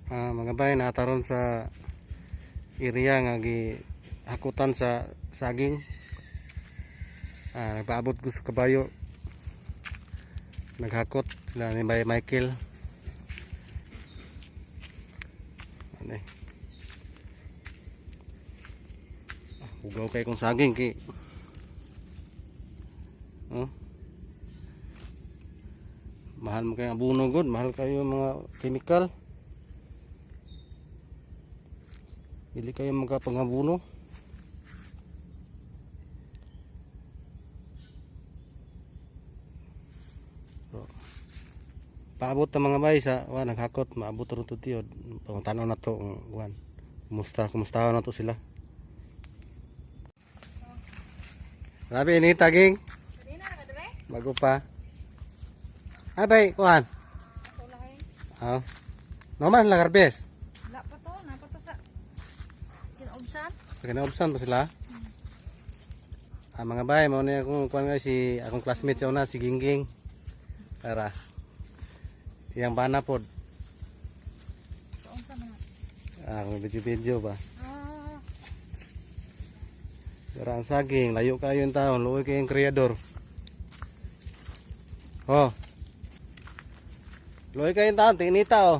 Mga bay nataron sa area nga gihakutan sa saging. Nagpaabot ko sa kabayo. Naghakot sila ni Bay Michael. Ugaw kay kong saging ki. Mahal mo kayo abono god, mahal kayo mga chemical. Dili kayo magkapangabuno. Paabot na mga bay sa naghakot, maabot ron to tiyod. Pangutanaw na to ang kumusta na to sila. Grabe ini taging. Bago pa. Ay bay, kuhan. Naman lang garbes. Wala pa to, napa to sa kinaubsan. Kinaubsan pa sila. Mga bay, mao ni akong kuan nga si akong classmate sa una si Gingging. Tara. Yang bana pod. Kung video ba? Darang saging, layo kayo yung taon, luoy kayong kreador. Luoy kayong taon, tinita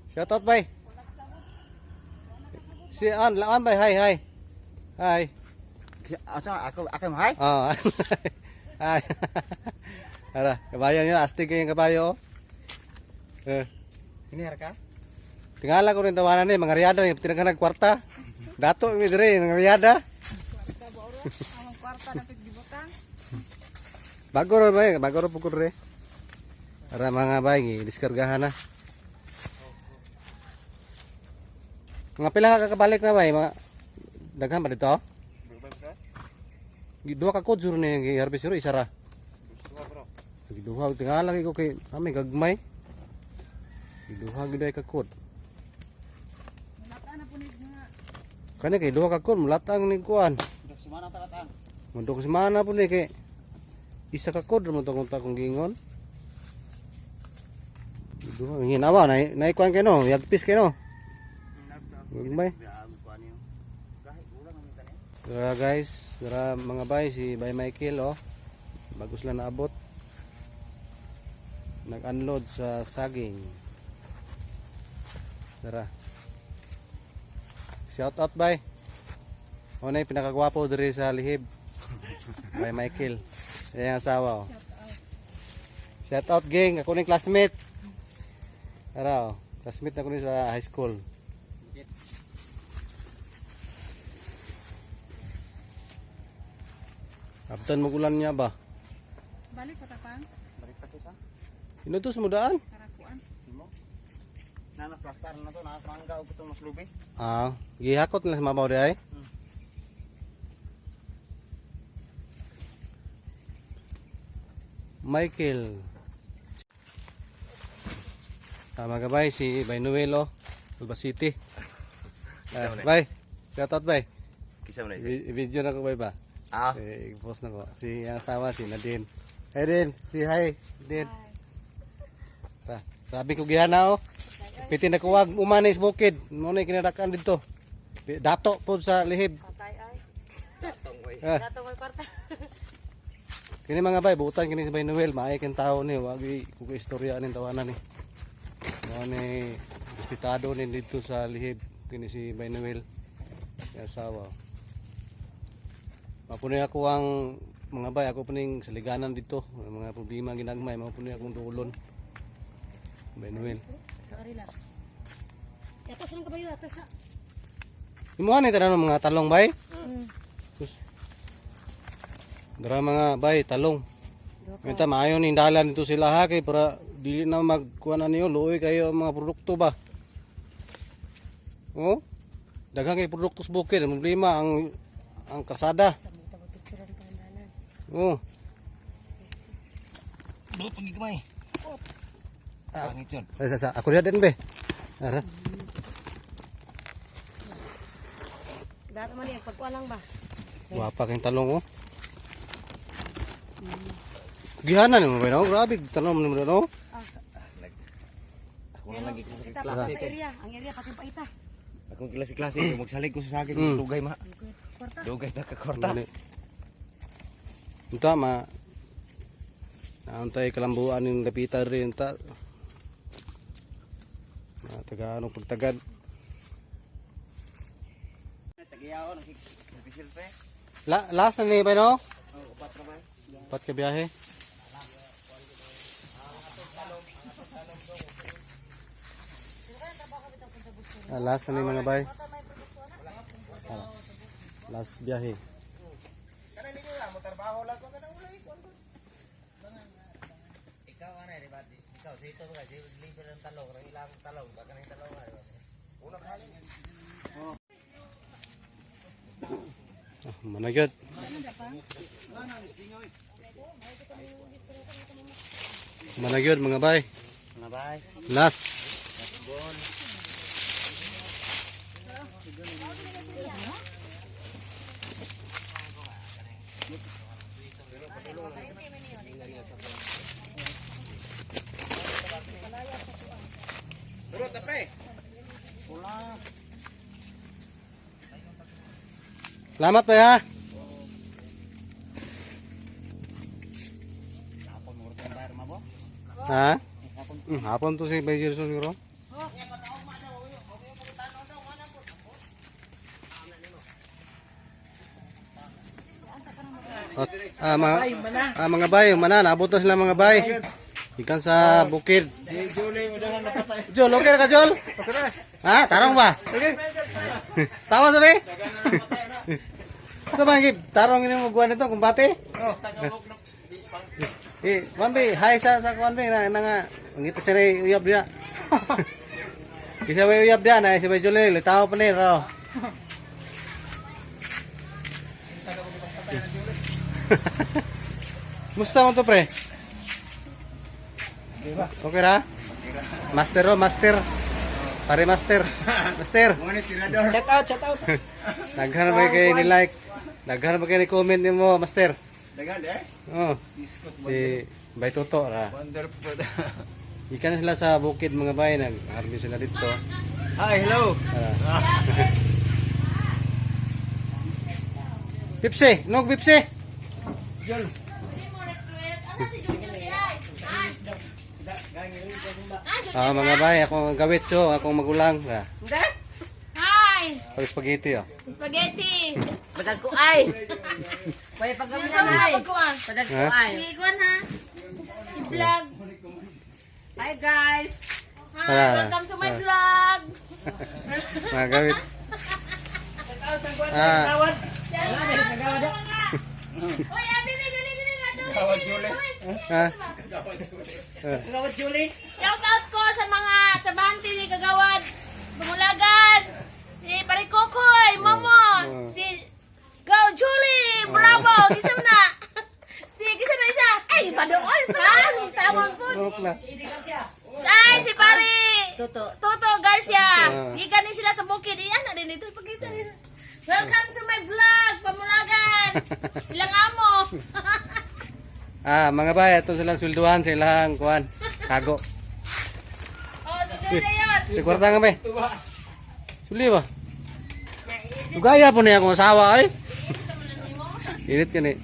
shout out bay. Si lawan bay, hi. Hi. Ako hi. Hi. Ara, kabayo nyo, astig kayong kabayo. Ini harga? Tingala ko rin tawanan ni, mga riyada ni, tinaghanag kwarta. Dato mi dire ng riyada. Ang kwarta na pigdibutan. Bago ro pugod re. Ara mga bay, diskargahan na. Mga pila ka kabalik na bay, mga daghan ba dito? Duha ka kod sur ni harvester isa ra. Duha tingala ko kay kami gagmay. Duha gid ay ka kod. Mulata na po ni nga. Kani kay duha ka kod mulatang ni kuan. Semana taratang. Mundok semana po ni kay isa ka kod mo tong kong gingon. Duha hinawa na kuan kay no, yagpis kay no. Gagmay. Guys, mga bay si Bay Michael bagus lang naabot. Nag-unload sa saging. Tara. Shout out bay. Unay pinakagwapo diri sa lihib. Bay Michael. Ayang asawa. Shout out gang, ako ni classmate. Tara classmate ako ni sa high school. Kapten mo ulan niya ba? Balik patapang. Balik pa sa. Inutos mo daan? Karakuan. Simo. Nana plaster na to, na mangga og itong maslubi. Gihakot na mabaw di ay. Michael. Mga gabay si Bay Noel Alba City. Bay. Shout out bay. Kisa mo na Video na ko bay ba? I-post na ko. Si ang asawa si Nadine. Hey Din, si hi. Din. Sabi ko gihana Piti na kuwag umanis bukid. Mo na kinadakan dito. Dato po sa lihib. Patay ay. Datong way. Dato may kwarta. Kini mga bay, buutan kini si Bay Noel, maay ken tao ni, wagi ko istorya nin tawanan ni. Mo ni hospitado ni dito sa lihib kini si Bay Noel. Yung asawa. Mapunoy ako ang mga bay, ako puning saliganan dito, mga problema ginagmay, mapunoy akong tulon. Bay Noel. Sorry lang. Atas lang kabayo, atas na. Imuha ni tanan mga talong bay? Dara mga bay, talong. Minta maayo ni dalan dito sila ha kay para dili na magkuan niyo luoy kayo ang mga produkto ba. Daghang kay produkto sa bukid, problema ang kalsada. Do pagi kamay. Sangit yun. Ako dia din be. Ara. Dato man yan, pagkuha lang ba? Wapa kayong talong Gihanan mo ba no? Grabe tanong mo no? Ako na lagi ko sa Kita klase. sa area. Ang area pati pa ita. Akong klase magsalig ko sa sakit dugay ma. Kwarta. Dugay ta ka kwarta. Ito naantay kalambuan yung lapitan rin ta. Taga anong pagtagad. Tagiyaw nagpisil pe. Last na ni ba no? Oh, upat ra ba? Pat ka biyahe. Last na ni mga bay. Last biyahe. Kana ni lang mo trabaho lang ko kana ulay ko. Ikaw ana ri ba? Ikaw dito ba si libre ng talong, ra ilang talong, ba kanang talong ay. Una kali. Managyod. Managyod mga bay. Na bay. Last. Turut ta pre. Pula. Salamat pa ha. Hapon mo rin bayar mabo. Ha? Hapon to si Bay Jerson siguro. Mga bay, mana naabot na sila mga bay. Ikan sa bukid. Jol, okay ka Jol? Ha, tarong ba? Tawa sabi? Sa bangkib, tarong ini mo guwan nito kumbate? One bay, hi sa one bay na nga ngito sa uyab dia. Isa bay uyab dia na si Bay Jol, litaw pa ni raw. Musta mo to pre? Okay ra? Master. Pare master. Shout out. Daghan ba kay ni like? Daghan ba kay ni comment nimo master? Dagan Oh. Si Bay Toto ra. Wonderful. Ikan sila sa bukid mga bay, nag-harvest sila dito. Hi, hello. Pipsi, nog Pipsi. Jol. Mga bay, ako gawit so, akong magulang. Hi! Pag spaghetti oh. Spaghetti! Padag ko ay. May paggamit Saan na ay. mo pagkuhan? Padag ko Ha? ay. Sige, kuhan ha. I-vlog. Hi guys. Hi, welcome to my vlog. Mga gawit. Uy, Abi, may dali na to. Gawad Julie. Shout out ko sa mga tabante ni Kagawad, Bumulagan, si Parikokoy, Momo, si Go Julie, bravo, kisam na. Si kisam na isa. Ay, padoon pa. Tawag po. Ay, si Pari. Toto Garcia. Gikan ni sila sa bukid. Iyan na din ito. Ipagkita din. Welcome to my vlog, Pamulagan. Ilang amo. Mga bay, ito silang swelduhan sa ilang kuan. Kago. Oh, sige na yun. Di kwarta nga bay. Suli ba? Ugaya po niya akong asawa ay. Init ka ni.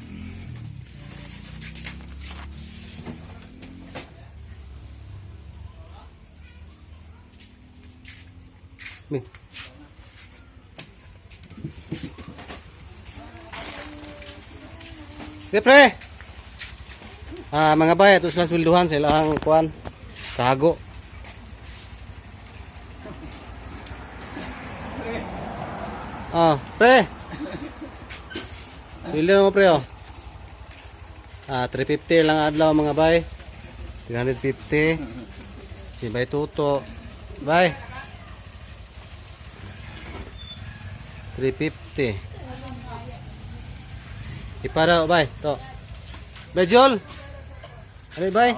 Nih. Pre. Mga bay, ito silang swelduhan sa ilang kuan. Kago. Pre. Sweldo mo pre oh. 350 lang adlaw mga bay. 350. Si Bay Tuto. Bay. 350. Ipara bay, to. Bay Jol. Ano bay?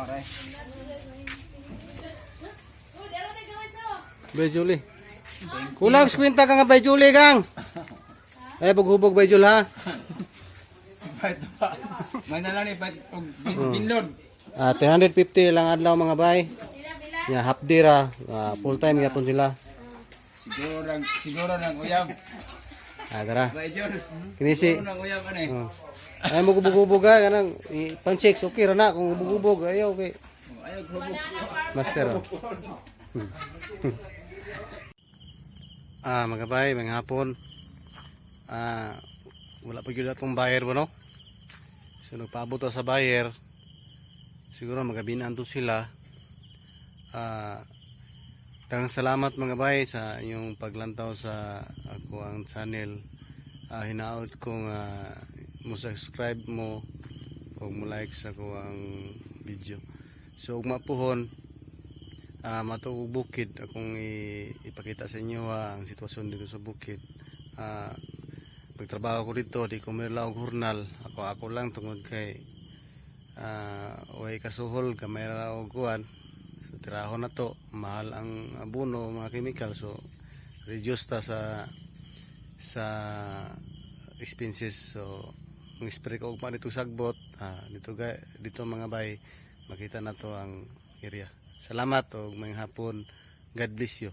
Bay Juli. Kulang kwenta ka nga Bay Juli gang. Ay bughubog Bay Jul ha. May nalang ni binlod. 350 lang adlaw mga bay. nya half day ra, full time gyapon sila. Siguro nang uyab. Tara. Ba Jor. Kini si Nang uyab ani. ay mo gubog-gubog kanang pang checks okay ra na kung gubog-gubog ayaw okay. Ayaw grabo. Master. Mga bay, mga hapon. Wala pa gyud atong buyer ba no? So nagpaabot ako sa buyer. Siguro magabinan to sila. Daghang salamat mga bay sa inyong paglantaw sa ako ang channel. Hinaot kong mo subscribe mo o mo like sa ako ang video. So ug mapuhon matuog bukid akong ipakita sa inyo ang sitwasyon dito sa bukid. Pagtrabaho ko dito di ko mayroon og hurnal, ako lang tungod kay way kasuhol kamay ra og kuan. So tirahon na to, mahal ang abono, mga chemical, so reduce ta sa expenses. So ang spray ko ugma dito sagbot dito mga bay, makita na to ang area. Salamat o mga hapon. God bless you.